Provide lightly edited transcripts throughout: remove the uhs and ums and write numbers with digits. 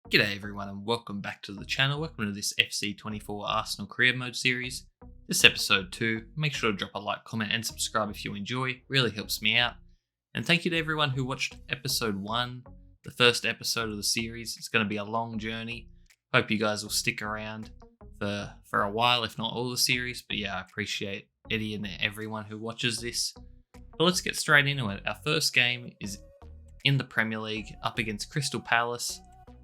G'day everyone and welcome back to the channel. Welcome to this FC24 Arsenal Career Mode series. This is episode 2. Make sure to drop a like, comment and subscribe if you enjoy. Really helps me out. And thank you to everyone who watched episode 1, the first episode of the series. It's going to be a long journey. Hope you guys will stick around for a while, if not all the series. But yeah, I appreciate Eddie and everyone who watches this. But let's get straight into it. Our first game is in the Premier League up against Crystal Palace.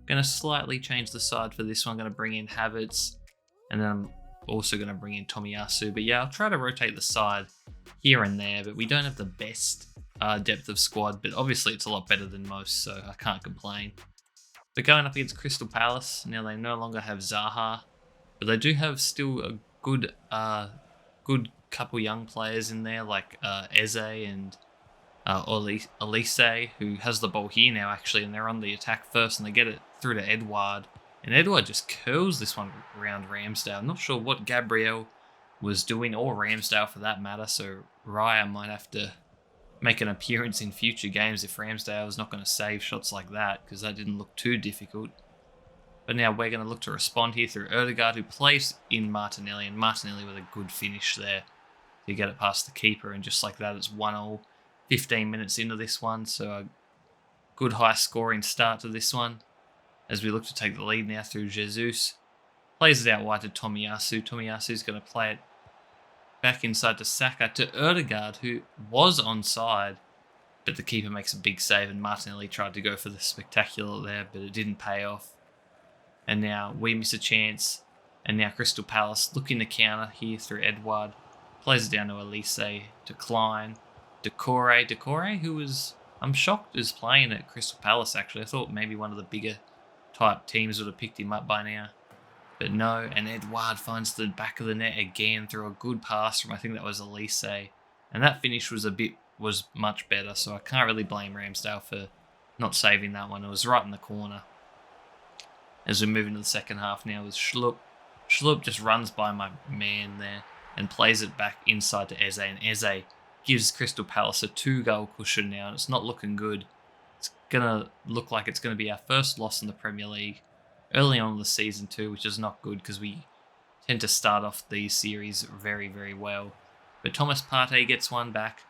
Going to slightly change the side for this one. Going to bring in Havertz, and then I'm also going to bring in Tomiyasu. But yeah, I'll try to rotate the side here and there, but we don't have the best depth of squad, but obviously it's a lot better than most, so I can't complain. But going up against Crystal Palace, now they no longer have Zaha, but they do have still a good couple young players in there, like Eze and Elise, who has the ball here now actually, and they're on the attack first, and they get it through to Edouard, and Edouard just curls this one around Ramsdale. I'm not sure what Gabriel was doing, or Ramsdale for that matter, so Raya might have to make an appearance in future games if Ramsdale is not going to save shots like that, because that didn't look too difficult. But now we're going to look to respond here through Odegaard, who plays in Martinelli, and Martinelli with a good finish there to get it past the keeper, and just like that it's 1-1. 15 minutes into this one, so a good high scoring start to this one as we look to take the lead now through Jesus. Plays it out wide to Tomiyasu. Tomiyasu's going to play it back inside to Saka, to Odegaard, who was onside, but the keeper makes a big save, and Martinelli tried to go for the spectacular there, but it didn't pay off. And now we miss a chance, and now Crystal Palace looking to counter here through Edouard. Plays it down to Elise, to Klein, Decore, who was, I'm shocked, is playing at Crystal Palace actually. I thought maybe one of the bigger type teams would have picked him up by now. But no, and Edouard finds the back of the net again through a good pass from, I think that was Elise. And that finish was much better, so I can't really blame Ramsdale for not saving that one. It was right in the corner. As we move into the second half now with Schlupp. Schlupp just runs by my man there and plays it back inside to Eze, and Eze gives Crystal Palace a 2-goal cushion now, and it's not looking good. It's going to look like it's going to be our first loss in the Premier League early on in the season too, which is not good because we tend to start off these series very, very well. But Thomas Partey gets one back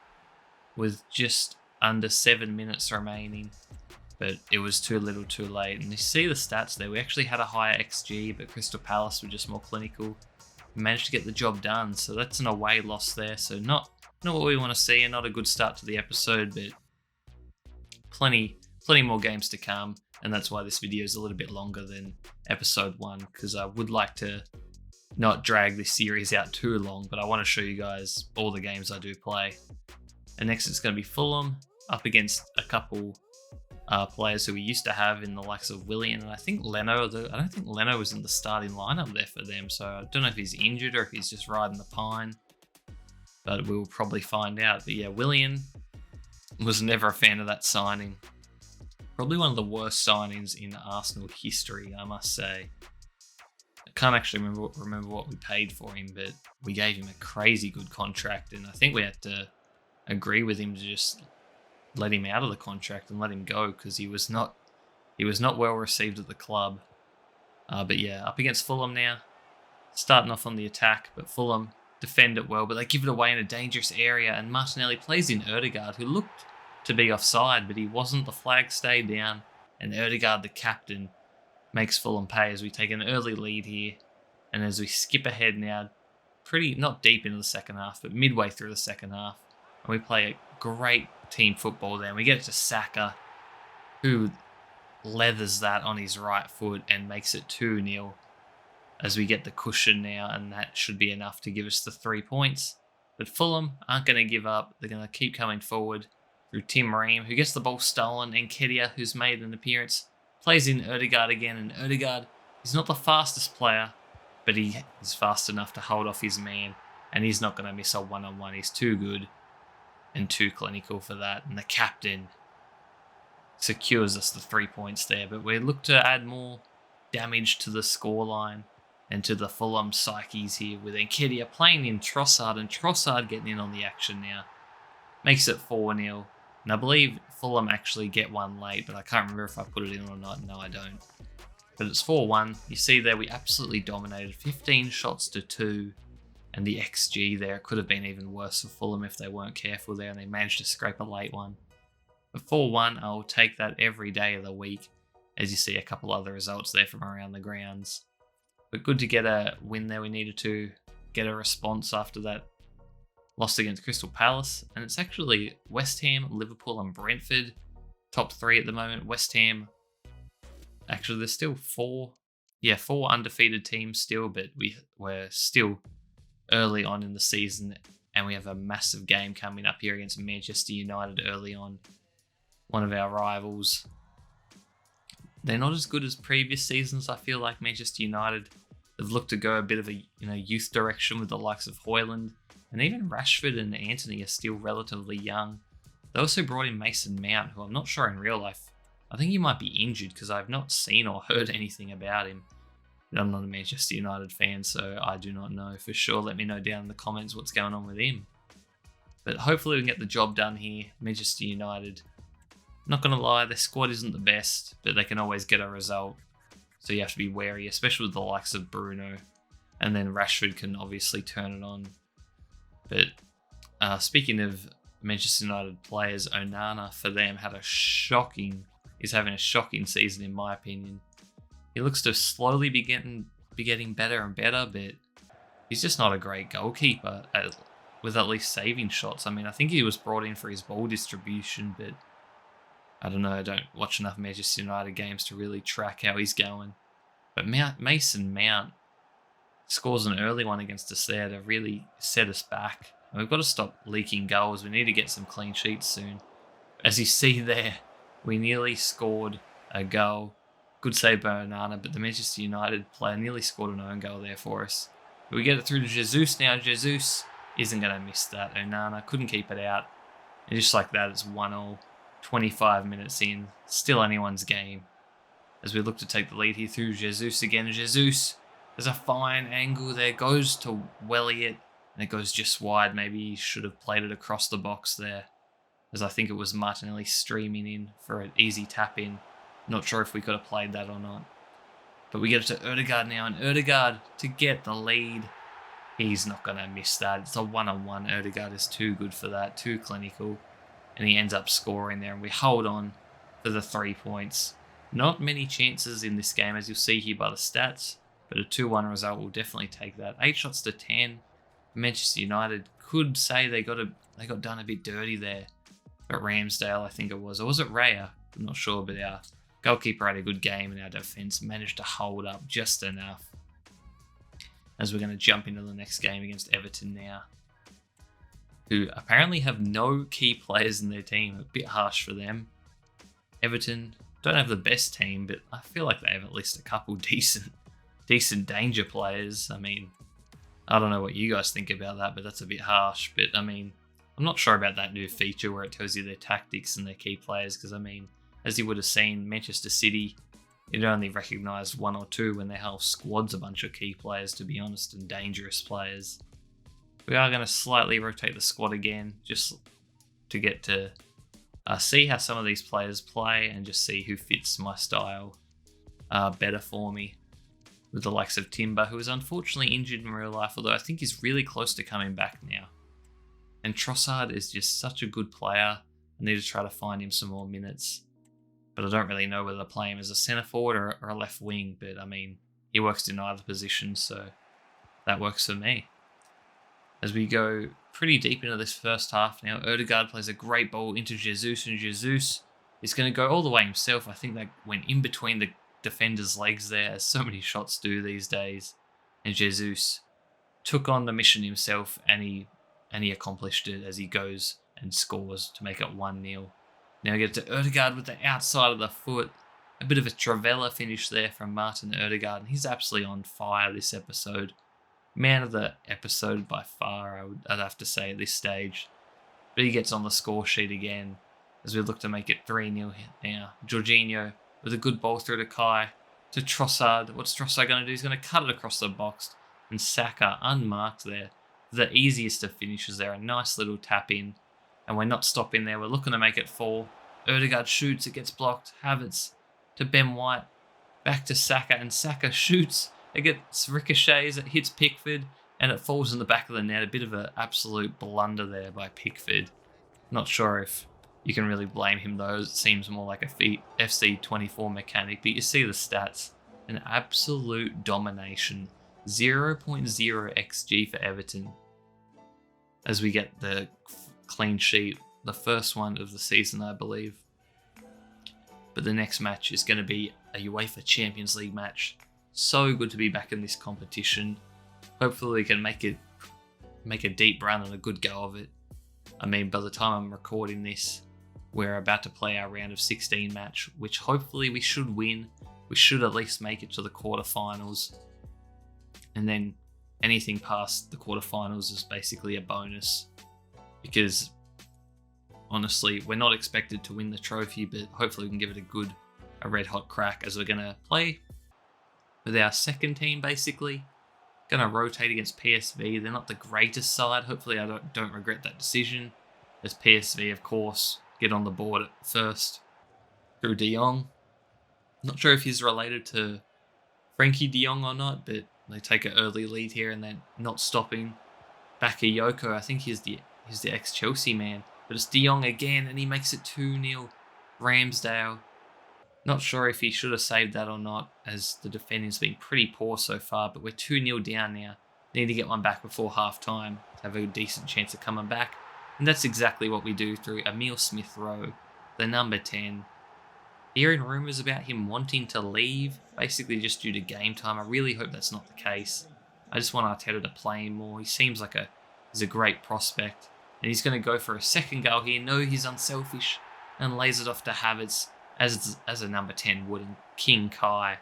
with just under 7 minutes remaining, but it was too little too late. And you see the stats there. We actually had a higher XG, but Crystal Palace were just more clinical. We managed to get the job done, so that's an away loss there. So not what we want to see, and not a good start to the episode, but plenty more games to come, and that's why this video is a little bit longer than episode 1, because I would like to not drag this series out too long, but I want to show you guys all the games I do play. And next it's going to be Fulham up against a couple players who we used to have in the likes of Willian, and I think Leno. I don't think Leno was in the starting lineup there for them, so I don't know if he's injured or if he's just riding the pine. But we'll probably find out. But yeah, Willian was never a fan of that signing. Probably one of the worst signings in Arsenal history, I must say. I can't actually remember what we paid for him, but we gave him a crazy good contract, and I think we had to agree with him to just let him out of the contract and let him go, because he was not well received at the club. But yeah, up against Fulham now, starting off on the attack, but Fulham defend it well, but they give it away in a dangerous area, and Martinelli plays in Odegaard, who looked to be offside, but he wasn't. The flag stayed down, and Odegaard, the captain, makes Fulham pay as we take an early lead here. And as we skip ahead now, not deep into the second half, but midway through the second half, and we play a great team football there, and we get it to Saka, who leathers that on his right foot and makes it 2-0. As we get the cushion now, and that should be enough to give us the 3 points. But Fulham aren't going to give up. They're going to keep coming forward through Tim Ream, who gets the ball stolen, and Kedia, who's made an appearance, plays in Odegaard again, and Odegaard is not the fastest player, but he is fast enough to hold off his man, and he's not going to miss a one-on-one. He's too good and too clinical for that, and the captain secures us the 3 points there. But we look to add more damage to the scoreline and to the Fulham psyches here, with Nketiah playing in Trossard, and Trossard getting in on the action now. Makes it 4-0. And I believe Fulham actually get one late, but I can't remember if I put it in or not. No, I don't. But it's 4-1. You see there, we absolutely dominated. 15 shots to 2. And the XG there could have been even worse for Fulham if they weren't careful there and they managed to scrape a late one. But 4-1, I'll take that every day of the week, as you see a couple other results there from around the grounds. But good to get a win there. We needed to get a response after that loss against Crystal Palace. And it's actually West Ham, Liverpool and Brentford, top 3 at the moment. West Ham, actually there's still 4 undefeated teams still, but we're still early on in the season, and we have a massive game coming up here against Manchester United early on. One of our rivals. They're not as good as previous seasons. I feel like Manchester United have looked to go a bit of a youth direction with the likes of Højlund, and even Rashford and Antony are still relatively young. They also brought in Mason Mount, who I'm not sure in real life. I think he might be injured because I've not seen or heard anything about him. I'm not a Manchester United fan, so I do not know for sure. Let me know down in the comments what's going on with him. But hopefully we can get the job done here. Manchester United, not going to lie, their squad isn't the best, but they can always get a result. So you have to be wary, especially with the likes of Bruno. And then Rashford can obviously turn it on. But speaking of Manchester United players, Onana for them is having a shocking season in my opinion. He looks to slowly be getting better and better, but he's just not a great goalkeeper with at least saving shots. I mean, I think he was brought in for his ball distribution, but I don't know. I don't watch enough Manchester United games to really track how he's going. But Mason Mount scores an early one against us there to really set us back. And we've got to stop leaking goals. We need to get some clean sheets soon. As you see there, we nearly scored a goal. Good save by Onana, but the Manchester United player nearly scored an own goal there for us. But we get it through to Jesus now. Jesus isn't going to miss that. Onana couldn't keep it out. And just like that, it's 1-0, 25 minutes in. Still anyone's game. As we look to take the lead here through Jesus again. Jesus, there's a fine angle there. Goes to Welliot, and it goes just wide. Maybe he should have played it across the box there, as I think it was Martinelli streaming in for an easy tap in. Not sure if we could have played that or not. But we get it to Ødegaard now, and Ødegaard to get the lead. He's not going to miss that. It's a 1-on-1. Ødegaard is too good for that, too clinical. And he ends up scoring there, and we hold on for the 3 points. Not many chances in this game, as you'll see here by the stats, but a 2-1 result will definitely take that. 8 shots to 10. Manchester United could say they got done a bit dirty there at Ramsdale, I think it was. Or was it Raya? I'm not sure, but our goalkeeper had a good game and our defence managed to hold up just enough. As we're going to jump into the next game against Everton now, who apparently have no key players in their team. A bit harsh for them. Everton don't have the best team, but I feel like they have at least a couple decent danger players. I mean, I don't know what you guys think about that, but that's a bit harsh. But I mean, I'm not sure about that new feature where it tells you their tactics and their key players, because I mean, as you would have seen, Manchester City, it only recognised 1 or 2 when their whole squad's a bunch of key players, to be honest, and dangerous players. We are going to slightly rotate the squad again, just to get to see how some of these players play and just see who fits my style better for me. With the likes of Timber, who is unfortunately injured in real life, although I think he's really close to coming back now. And Trossard is just such a good player. I need to try to find him some more minutes. But I don't really know whether to play him as a centre forward or a left wing. But I mean, he works in either position, so that works for me. As we go pretty deep into this first half now, Ødegaard plays a great ball into Jesus, and Jesus is going to go all the way himself. I think that went in between the defender's legs there, as so many shots do these days. And Jesus took on the mission himself, and he accomplished it as he goes and scores to make it 1-0. Now we get to Ødegaard with the outside of the foot. A bit of a Travella finish there from Martin Ødegaard, and he's absolutely on fire this episode. Man of the episode by far, I'd have to say at this stage. But he gets on the score sheet again as we look to make it 3-0 now. Jorginho with a good ball through to Kai, to Trossard. What's Trossard going to do? He's going to cut it across the box, and Saka unmarked there. The easiest of finishes there, a nice little tap in. And we're not stopping there, we're looking to make it 4. Ødegaard shoots, it gets blocked. Havertz to Ben White. Back to Saka, and Saka shoots. It gets ricochets, it hits Pickford, and it falls in the back of the net. A bit of an absolute blunder there by Pickford. Not sure if you can really blame him though. It seems more like a FC24 mechanic, but you see the stats. An absolute domination. 0.0 XG for Everton. As we get the clean sheet, the first one of the season, I believe. But the next match is going to be a UEFA Champions League match. So good to be back in this competition. Hopefully we can make a deep run and a good go of it. I mean, by the time I'm recording this, we're about to play our round of 16 match, which hopefully we should win. We should at least make it to the quarterfinals. And then anything past the quarterfinals is basically a bonus. Because honestly, we're not expected to win the trophy, but hopefully we can give it a red hot crack, as we're going to play with our second team basically. Going to rotate against PSV. They're not the greatest side. Hopefully I don't regret that decision, as PSV, of course, get on the board at first through De Jong. Not sure if he's related to Frankie De Jong or not, but they take an early lead here and they're not stopping. Bakayoko, I think he's the ex-Chelsea man. But it's De Jong again, and he makes it 2-0. Ramsdale. Not sure if he should have saved that or not, as the defending's been pretty poor so far, but we're 2-0 down now. Need to get one back before half-time to have a decent chance of coming back. And that's exactly what we do through Emile Smith-Rowe, the number 10. Hearing rumours about him wanting to leave, basically just due to game time. I really hope that's not the case. I just want Arteta to play him more. He seems like he's a great prospect. And he's going to go for a second goal here. No, he's unselfish. And lays it off to Havertz, as a number 10 would. And King Kai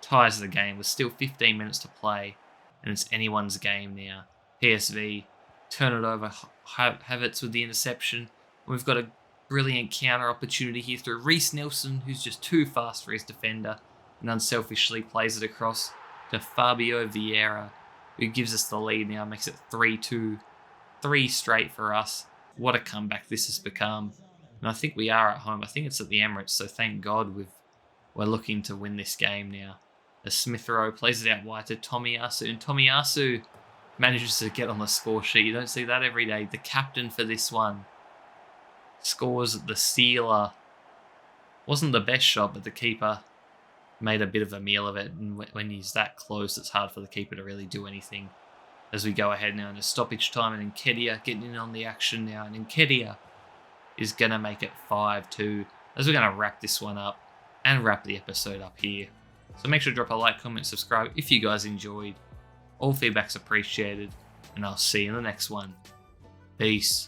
ties the game with still 15 minutes to play. And it's anyone's game now. PSV turn it over. Havertz with the interception. We've got a brilliant counter opportunity here through Reece Nelson, who's just too fast for his defender. And unselfishly plays it across to Fabio Vieira, who gives us the lead now. Makes it 3-2. 3 straight for us. What a comeback this has become. And I think we are at home. I think it's at the Emirates, so thank God we're looking to win this game now. As Smith-Rowe plays it out wide to Tomiyasu, and Tomiyasu manages to get on the score sheet. You don't see that every day. The captain for this one scores the sealer. Wasn't the best shot, but the keeper made a bit of a meal of it. And when he's that close, it's hard for the keeper to really do anything. As we go ahead now into stoppage time, and Nketiah getting in on the action now. And Nketiah is going to make it 5-2. As we're going to wrap this one up and wrap the episode up here. So make sure to drop a like, comment, subscribe if you guys enjoyed. All feedback's appreciated. And I'll see you in the next one. Peace.